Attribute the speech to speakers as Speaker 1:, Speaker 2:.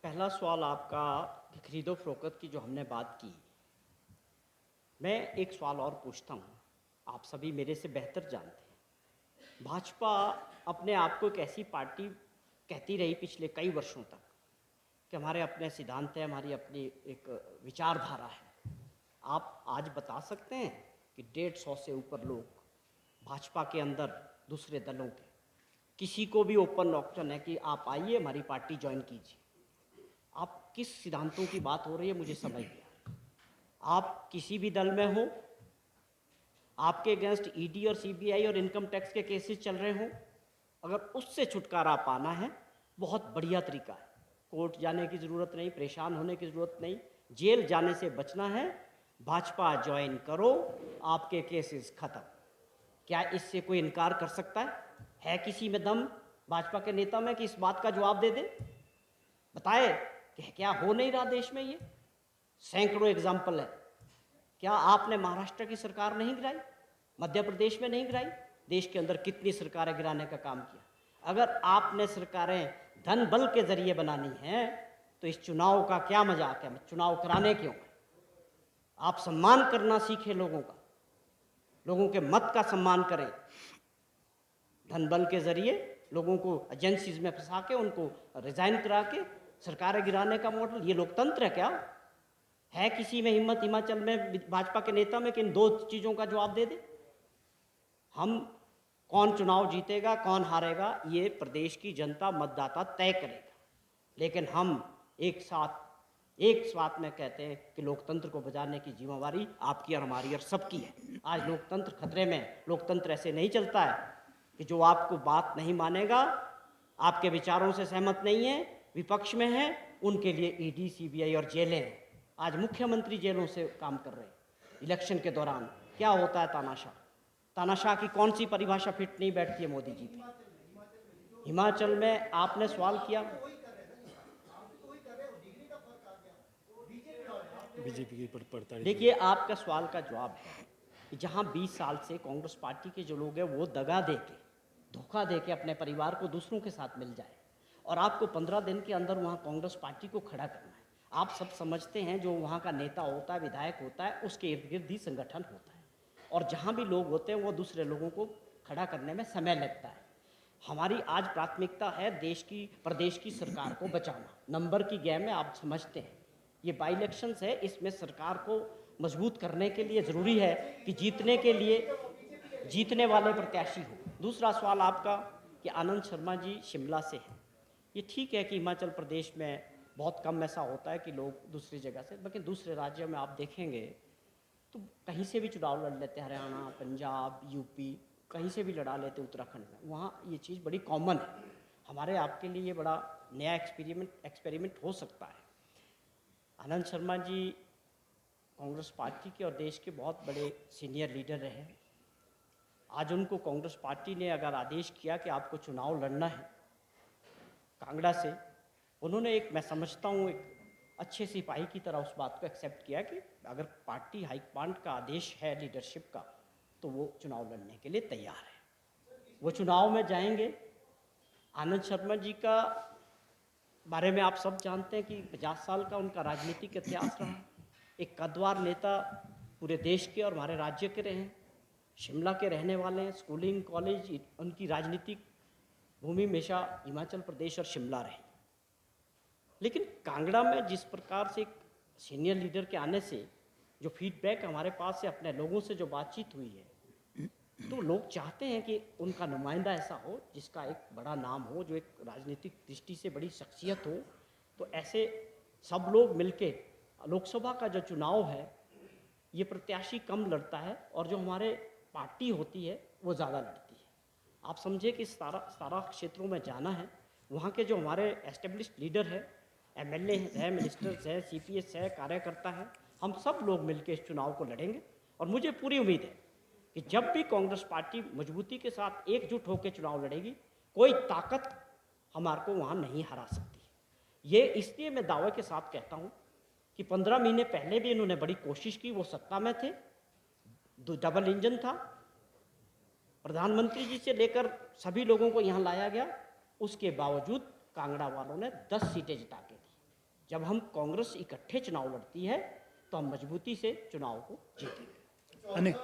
Speaker 1: पहला सवाल आपका कि खरीदो फरोख्त की जो हमने बात की, मैं एक सवाल और पूछता हूँ। आप सभी मेरे से बेहतर जानते हैं, भाजपा अपने आप को एक ऐसी पार्टी कहती रही पिछले कई वर्षों तक कि हमारे अपने सिद्धांत हैं, हमारी अपनी एक विचारधारा है। आप आज बता सकते हैं कि 150 से ऊपर लोग भाजपा के अंदर दूसरे दलों के किसी को भी ओपन ऑप्शन है कि आप आइए हमारी पार्टी ज्वाइन कीजिए। आप किस सिद्धांतों की बात हो रही है मुझे समझ नहीं आ रही। आप किसी भी दल में हो, आपके अगेंस्ट ईडी और सीबीआई और इनकम टैक्स के केसेस चल रहे हों, अगर उससे छुटकारा पाना है बहुत बढ़िया तरीका है। कोर्ट जाने की ज़रूरत नहीं, परेशान होने की ज़रूरत नहीं, जेल जाने से बचना है, भाजपा ज्वाइन करो, आपके केसेस ख़त्म। क्या इससे कोई इनकार कर सकता है किसी में दम भाजपा के नेता में कि इस बात का जवाब दे दे, बताए कि क्या हो नहीं रहा देश में? ये सैकड़ों एग्जाम्पल है। क्या आपने महाराष्ट्र की सरकार नहीं गिराई, मध्य प्रदेश में नहीं गिराई? देश के अंदर कितनी सरकारें गिराने का काम किया। अगर आपने सरकारें धन बल के जरिए बनानी हैं तो इस चुनाव का क्या मजाक है? चुनाव कराने क्यों? आप सम्मान करना सीखें लोगों का, लोगों के मत का सम्मान करें। धन बल के जरिए लोगों को एजेंसीज में फंसा के उनको रिजाइन करा के सरकारें गिराने का मॉडल, ये लोकतंत्र है क्या? है किसी में हिम्मत हिमाचल में भाजपा के नेता में कि इन दो चीज़ों का जवाब दे दे? हम कौन चुनाव जीतेगा कौन हारेगा ये प्रदेश की जनता मतदाता तय करेगा, लेकिन हम एक साथ में कहते हैं कि लोकतंत्र को बचाने की जिम्मेवारी आपकी और हमारी और सबकी है। आज लोकतंत्र खतरे में। लोकतंत्र ऐसे नहीं चलता है कि जो आपको बात नहीं मानेगा, आपके विचारों से सहमत नहीं है, विपक्ष में है, उनके लिए ईडी सीबीआई और जेलें हैं। आज मुख्यमंत्री जेलों से काम कर रहे हैं। इलेक्शन के दौरान क्या होता है? तानाशाह। तानाशाह की कौन सी परिभाषा फिट नहीं बैठती है मोदी जी पे? हिमाचल में आपने सवाल किया,
Speaker 2: बीजेपी के ऊपर पड़ता है।
Speaker 1: देखिए आपका सवाल का जवाब है कि जहां 20 साल से कांग्रेस पार्टी के जो लोग हैं वो दगा दे के, धोखा दे के अपने परिवार को दूसरों के साथ मिल जाए और आपको 15 दिन के अंदर वहां कांग्रेस पार्टी को खड़ा करना है। आप सब समझते हैं जो वहां का नेता होता है, विधायक होता है, उसके इर्द गिर्द ही संगठन होता है और जहां भी लोग होते हैं वो दूसरे लोगों को खड़ा करने में समय लगता है। हमारी आज प्राथमिकता है देश की, प्रदेश की सरकार को बचाना। नंबर की गेम है, आप समझते हैं। ये बाई इलेक्शंस है, इसमें सरकार को मजबूत करने के लिए ज़रूरी है कि जीतने के लिए जीतने वाले प्रत्याशी हो। दूसरा सवाल आपका कि आनंद शर्मा जी शिमला से हैं। ये ठीक है कि हिमाचल प्रदेश में बहुत कम ऐसा होता है कि लोग दूसरी जगह से, लेकिन दूसरे राज्यों में आप देखेंगे तो कहीं से भी चुनाव लड़ लेते हैं। हरियाणा, पंजाब, यूपी, कहीं से भी लड़ा लेते, उत्तराखंड में, वहाँ ये चीज़ बड़ी कॉमन है। हमारे आपके लिए ये बड़ा नया एक्सपेरिमेंट हो सकता है। आनंद शर्मा जी कांग्रेस पार्टी के और देश के बहुत बड़े सीनियर लीडर रहे हैं। आज उनको कांग्रेस पार्टी ने अगर आदेश किया कि आपको चुनाव लड़ना है कांगड़ा से, उन्होंने एक, मैं समझता हूँ, एक अच्छे सिपाही की तरह उस बात को एक्सेप्ट किया कि अगर पार्टी हाईकमांड का आदेश है लीडरशिप का तो वो चुनाव लड़ने के लिए तैयार है। वो चुनाव में जाएंगे। आनंद शर्मा जी का बारे में आप सब जानते हैं कि 50 साल का उनका राजनीतिक इतिहास रहा। एक कद्दावर नेता पूरे देश के और हमारे राज्य के रहे हैं। शिमला के रहने वाले हैं। स्कूलिंग, कॉलेज, उनकी राजनीतिक भूमि हमेशा हिमाचल प्रदेश और शिमला रही। लेकिन कांगड़ा में जिस प्रकार से एक सीनियर लीडर के आने से जो फीडबैक हमारे पास से अपने लोगों से जो बातचीत हुई है, तो लोग चाहते हैं कि उनका नुमाइंदा ऐसा हो जिसका एक बड़ा नाम हो, जो एक राजनीतिक दृष्टि से बड़ी शख्सियत हो। तो ऐसे सब लोग मिलके लोकसभा का जो चुनाव है ये प्रत्याशी कम लड़ता है और जो हमारे पार्टी होती है वो ज़्यादा लड़ती है। आप समझे कि सारा क्षेत्रों में जाना है। वहाँ के जो हमारे एस्टेब्लिश्ड लीडर है, एमएलए है, मिनिस्टर्स है, सीपीएस है, कार्यकर्ता है, हम सब लोग मिलकर इस चुनाव को लड़ेंगे। और मुझे पूरी उम्मीद है कि जब भी कांग्रेस पार्टी मजबूती के साथ एकजुट होकर चुनाव लड़ेगी, कोई ताकत हमारे को वहाँ नहीं हरा सकती। ये इसलिए मैं दावे के साथ कहता हूँ कि 15 महीने पहले भी इन्होंने बड़ी कोशिश की, वो सत्ता में थे, डबल इंजन था, प्रधानमंत्री जी से लेकर सभी लोगों को यहाँ लाया गया, उसके बावजूद कांगड़ा वालों ने 10 सीटें जिता के दी। जब हम कांग्रेस इकट्ठे चुनाव लड़ती है तो हम मजबूती से चुनाव को जीतेंगे।
Speaker 2: अनेक